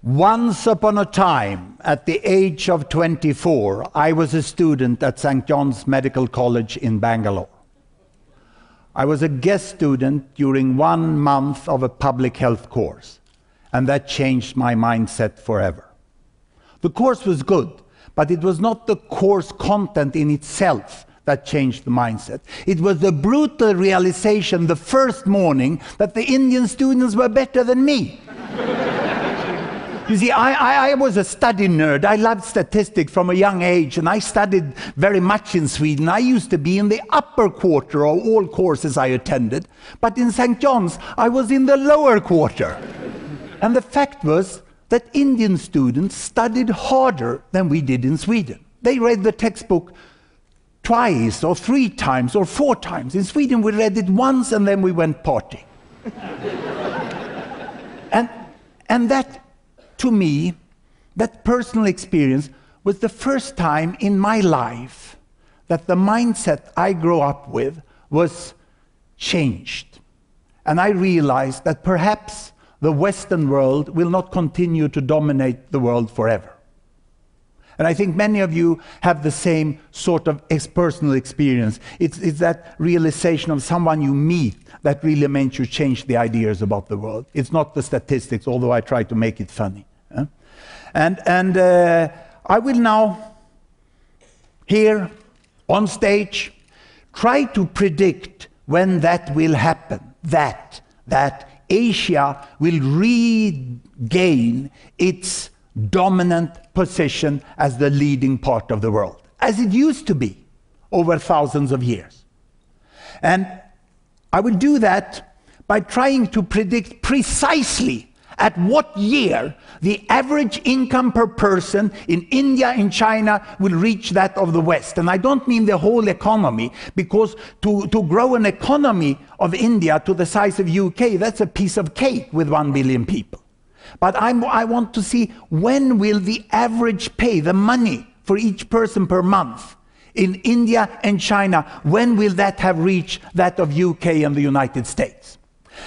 Once upon a time, at the age of 24, I was a student at St. John's Medical College in Bangalore. I was a guest student during 1 month of a public health course, and that changed my mindset forever. The course was good, but it was not the course content in itself that changed the mindset. It was the brutal realization the first morning that the Indian students were better than me. You see, I was a study nerd. I loved statistics from a young age, and I studied very much in Sweden. I used to be in the upper quarter of all courses I attended, but in St. John's, I was in the lower quarter. And the fact was that Indian students studied harder than we did in Sweden. They read the textbook twice, or 3 times, or 4 times. In Sweden, we read it once, and then we went partying. and that, to me, that personal experience was the first time in my life that the mindset I grew up with was changed. And I realized that perhaps the Western world will not continue to dominate the world forever. And I think many of you have the same sort of personal experience. It's that realization of someone you meet that really makes you change the ideas about the world. It's not the statistics, although I try to make it funny. And I will now, here on stage, try to predict when that will happen, that Asia will regain its dominant position as the leading part of the world, as it used to be over thousands of years. And I will do that by trying to predict precisely at what year the average income per person in India and China will reach that of the West. And I don't mean the whole economy, because to grow an economy of India to the size of UK, that's a piece of cake with 1 billion people. But I want to see when will the average pay, the money for each person per month in India and China, when will that have reached that of UK and the United States?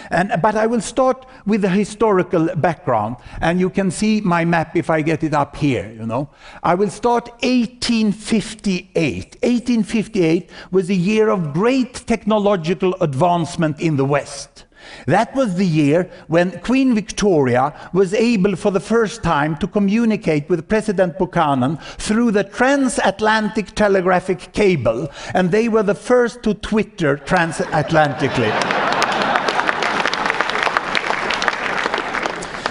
But I will start with the historical background, and you can see my map if I get it up here, you know. I will start 1858. 1858 was a year of great technological advancement in the West. That was the year when Queen Victoria was able for the first time to communicate with President Buchanan through the transatlantic telegraphic cable, and they were the first to Twitter transatlantically.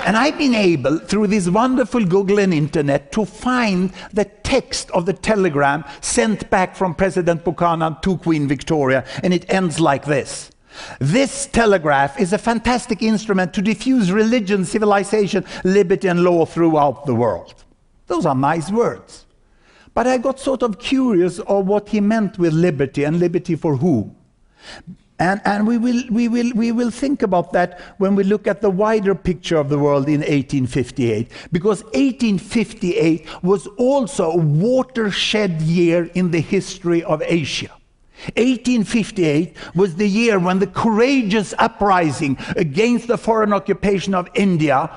And I've been able, through this wonderful Google and internet, to find the text of the telegram sent back from President Buchanan to Queen Victoria, and it ends like this. This telegraph is a fantastic instrument to diffuse religion, civilization, liberty and law throughout the world. Those are nice words. But I got sort of curious of what he meant with liberty, and liberty for whom. And we will think about that when we look at the wider picture of the world in 1858, because 1858 was also a watershed year in the history of Asia. 1858 was the year when the courageous uprising against the foreign occupation of India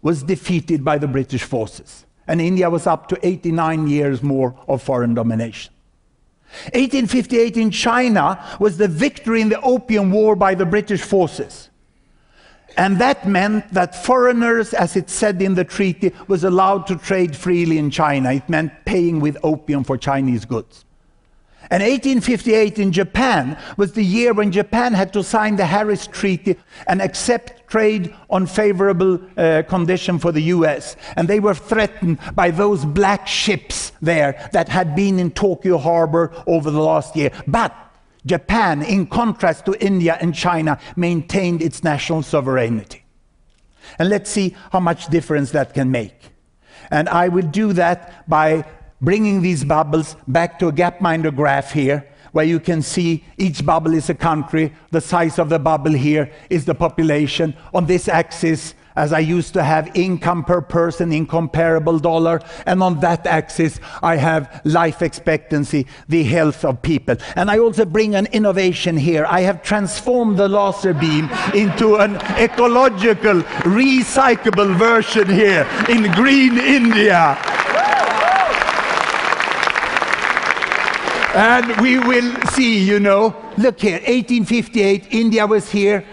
was defeated by the British forces, and India was up to 89 years more of foreign domination. 1858 in China was the victory in the Opium War by the British forces. And that meant that foreigners, as it said in the treaty, was allowed to trade freely in China. It meant paying with opium for Chinese goods. And 1858 in Japan was the year when Japan had to sign the Harris Treaty and accept trade on favorable condition for the US. And they were threatened by those black ships there that had been in Tokyo Harbor over the last year. But Japan, in contrast to India and China, maintained its national sovereignty. And let's see how much difference that can make. And I will do that by bringing these bubbles back to a Gapminder graph here, where you can see each bubble is a country. The size of the bubble here is the population. On this axis, as I used to have, income per person in comparable dollar. And on that axis, I have life expectancy, the health of people. And I also bring an innovation here. I have transformed the laser beam into an ecological, recyclable version here in green India. And we will see, you know, look here, 1858, India was here,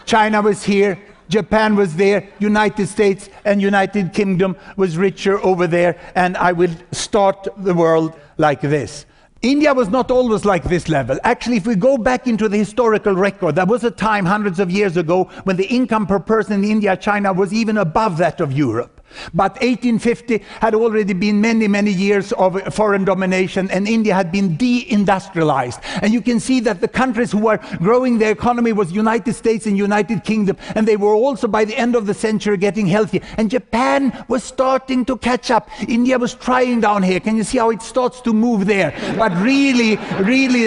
China was here, Japan was there, United States and United Kingdom was richer over there, and I will start the world like this. India was not always like this level. Actually, if we go back into the historical record, there was a time hundreds of years ago when the income per person in India, China was even above that of Europe. But 1850 had already been many, many years of foreign domination, and India had been deindustrialized. And you can see that the countries who were growing their economy was United States and United Kingdom, and they were also by the end of the century getting healthy. And Japan was starting to catch up. India was trying down here. Can you see how it starts to move there? But really,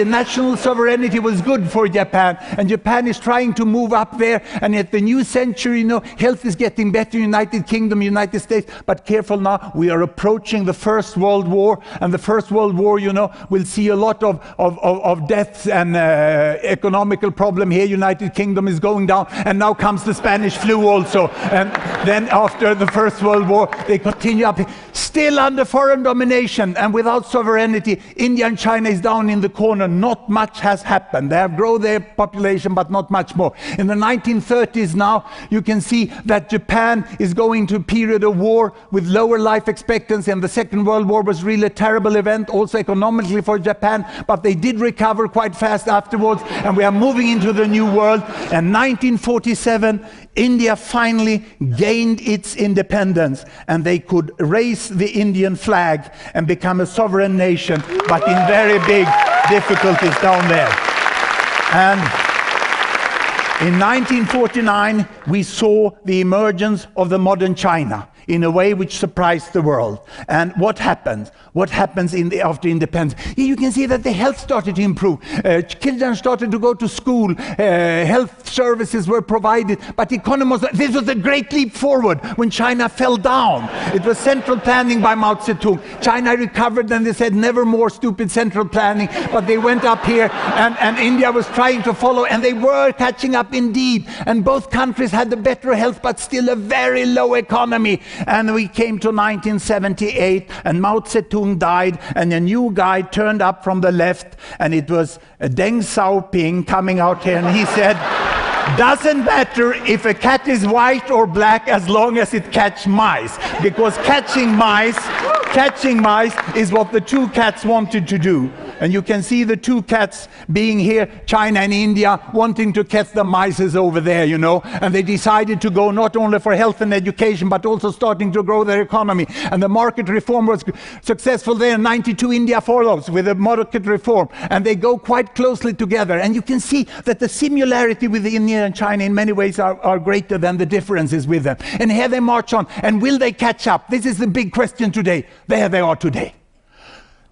national sovereignty was good for Japan, and Japan is trying to move up there. And at the new century, you know, health is getting better in United Kingdom, United States, but careful now, we are approaching the First World War, and the First World War, you know, will see a lot of deaths and economical problem here. United Kingdom is going down, and now comes the Spanish flu also, and then after the First World War, they continue up, still under foreign domination and without sovereignty. India and China is down in the corner. Not much has happened. They have grown their population, but not much more. In the 1930s now, you can see that Japan is going to a period of war with lower life expectancy, and the Second World War was really a terrible event, also economically for Japan, but they did recover quite fast afterwards, and we are moving into the new world. And 1947, India finally gained its independence, and they could raise the Indian flag and become a sovereign nation, but in very big difficulties down there. And in 1949, we saw the emergence of the modern China in a way which surprised the world. And what happens? What happens after independence? Here you can see that the health started to improve. Children started to go to school. Health services were provided. But this was a great leap forward when China fell down. It was central planning by Mao Zedong. China recovered, and they said, never more stupid central planning. But they went up here, and India was trying to follow, and they were catching up indeed. And both countries had the better health, but still a very low economy. And we came to 1978, and Mao Zedong died, and a new guy turned up from the left, and it was Deng Xiaoping coming out here, and he said, doesn't matter if a cat is white or black as long as it catches mice, because catching mice is what the two cats wanted to do. And you can see the two cats being here, China and India, wanting to catch the mice over there, you know. And they decided to go not only for health and education, but also starting to grow their economy. And the market reform was successful there. In 92, India follows with the market reform. And they go quite closely together. And you can see that the similarity with India and China in many ways are greater than the differences with them. And here they march on. And will they catch up? This is the big question today. There they are today.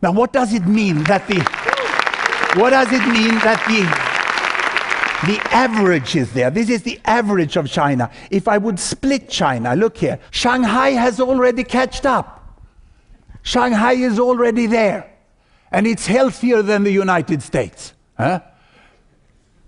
Now, what does it mean that the average is there? This is the average of China. If I would split China, look here. Shanghai has already catched up. Shanghai is already there. And it's healthier than the United States. Huh?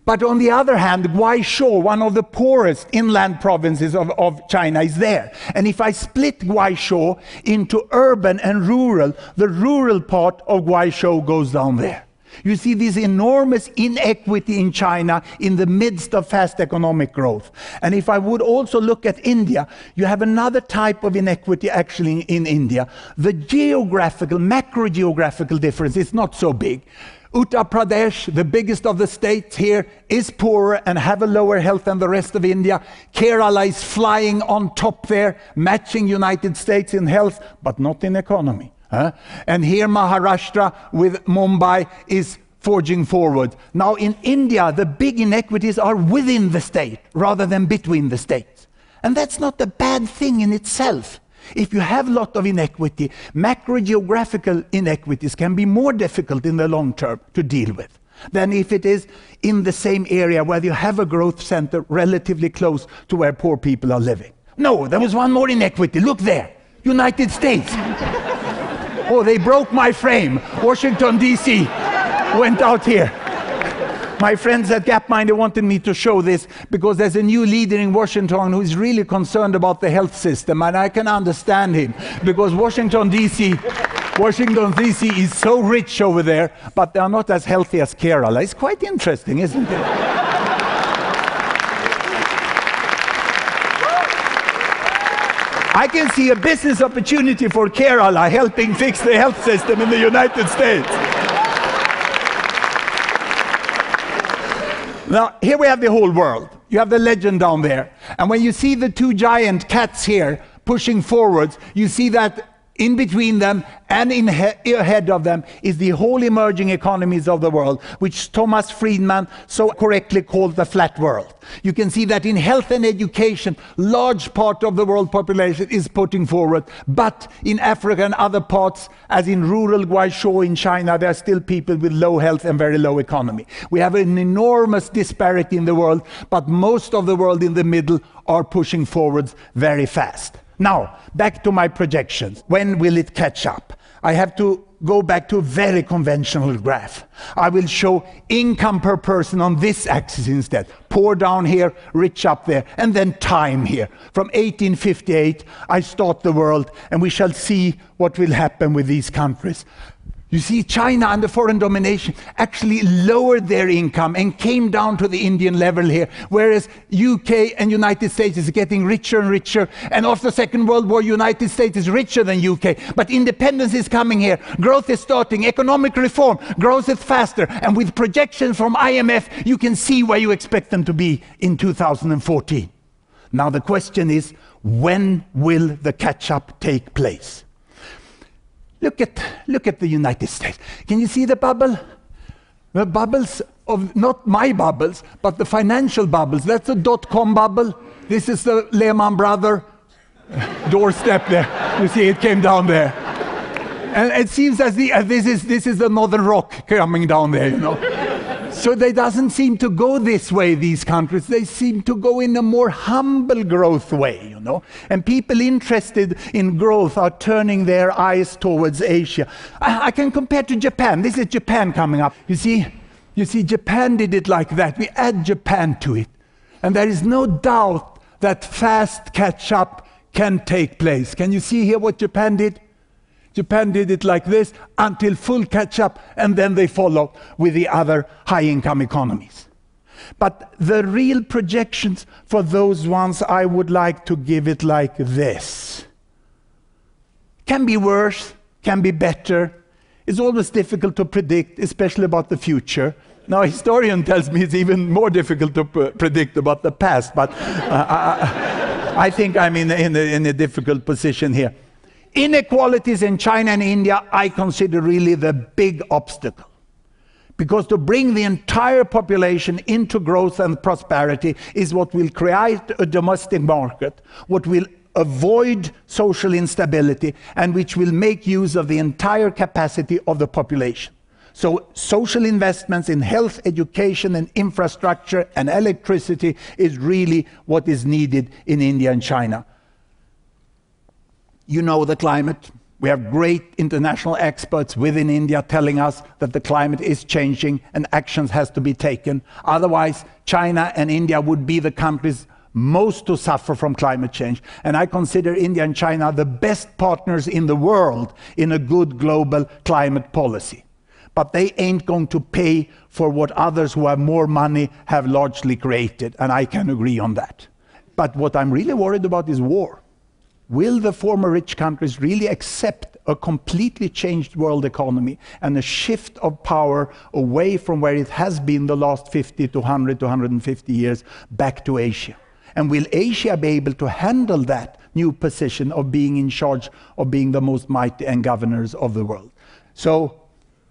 But on the other hand, Guizhou, one of the poorest inland provinces of China, is there. And if I split Guizhou into urban and rural, the rural part of Guizhou goes down there. You see this enormous inequity in China in the midst of fast economic growth. And if I would also look at India, you have another type of inequity actually in India. The geographical, macro-geographical difference is not so big. Uttar Pradesh, the biggest of the states here, is poorer and have a lower health than the rest of India. Kerala is flying on top there, matching United States in health, but not in economy. And here Maharashtra with Mumbai is forging forward. Now in India, the big inequities are within the state rather than between the states. And that's not a bad thing in itself. If you have a lot of inequity, macro-geographical inequities can be more difficult in the long term to deal with. than if it is in the same area where you have a growth center relatively close to where poor people are living. No, there was one more inequity. Look there, United States. Oh, they broke my frame. Washington, D.C. went out here. My friends at Gapminder wanted me to show this because there's a new leader in Washington who is really concerned about the health system, and I can understand him because Washington, D.C. is so rich over there, but they are not as healthy as Kerala. It's quite interesting, isn't it? I can see a business opportunity for Kerala helping fix the health system in the United States. Now, here we have the whole world. You have the legend down there. And when you see the two giant cats here pushing forwards, you see that in between them and ahead of them is the whole emerging economies of the world, which Thomas Friedman so correctly called the flat world. You can see that in health and education, large part of the world population is putting forward, but in Africa and other parts, as in rural Guizhou in China, there are still people with low health and very low economy. We have an enormous disparity in the world, but most of the world in the middle are pushing forwards very fast. Now, back to my projections. When will it catch up? I have to go back to a very conventional graph. I will show income per person on this axis instead. Poor down here, rich up there, and then time here. From 1858, I start the world, and we shall see what will happen with these countries. You see, China under foreign domination actually lowered their income and came down to the Indian level here, whereas UK and United States is getting richer and richer, and after the Second World War, United States is richer than UK, but independence is coming here, growth is starting, economic reform, growth is faster, and with projections from IMF, you can see where you expect them to be in 2014. Now the question is, when will the catch-up take place? Look at the United States. Can you see the bubble? The bubbles of, not my bubbles, but the financial bubbles. That's a dot-com bubble. This is the Lehman Brothers doorstep there. You see it came down there. And it seems as this is the Northern Rock coming down there, you know. So they doesn't seem to go this way, these countries. They seem to go in a more humble growth way, you know. And people interested in growth are turning their eyes towards Asia. I can compare to Japan. This is Japan coming up. You see, Japan did it like that. We add Japan to it. And there is no doubt that fast catch-up can take place. Can you see here what Japan did? Japan did it like this until full catch-up, and then they follow with the other high-income economies. But the real projections for those ones, I would like to give it like this. Can be worse, can be better. It's always difficult to predict, especially about the future. Now, a historian tells me it's even more difficult to predict about the past, but I think I'm in a difficult position here. Inequalities in China and India, I consider really the big obstacle. Because to bring the entire population into growth and prosperity is what will create a domestic market, what will avoid social instability, and which will make use of the entire capacity of the population. So social investments in health, education, and infrastructure and electricity is really what is needed in India and China. You know the climate. We have great international experts within India telling us that the climate is changing and actions has to be taken. Otherwise, China and India would be the countries most to suffer from climate change. And I consider India and China the best partners in the world in a good global climate policy. But they ain't going to pay for what others who have more money have largely created, and I can agree on that. But what I'm really worried about is war. Will the former rich countries really accept a completely changed world economy and a shift of power away from where it has been the last 50 to 100 to 150 years back to Asia? And will Asia be able to handle that new position of being in charge of being the most mighty and governors of the world? So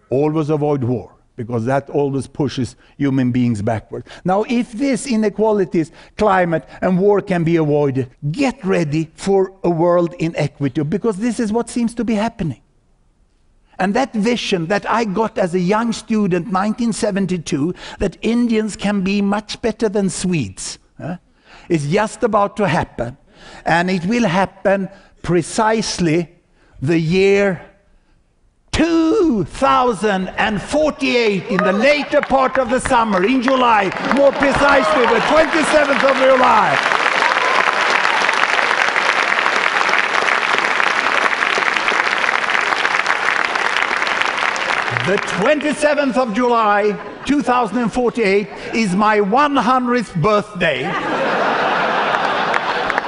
always avoid war, because that always pushes human beings backward. Now, if this inequalities, climate, and war can be avoided, get ready for a world in equity, because this is what seems to be happening. And that vision that I got as a young student, 1972, that Indians can be much better than Swedes, is just about to happen. And it will happen precisely the year 2048, in the later part of the summer, in July, more precisely the 27th of July. The 27th of July, 2048, is my 100th birthday.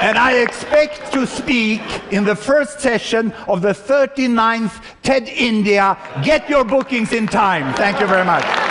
And I expect to speak in the first session of the 39th TED India. Get your bookings in time. Thank you very much.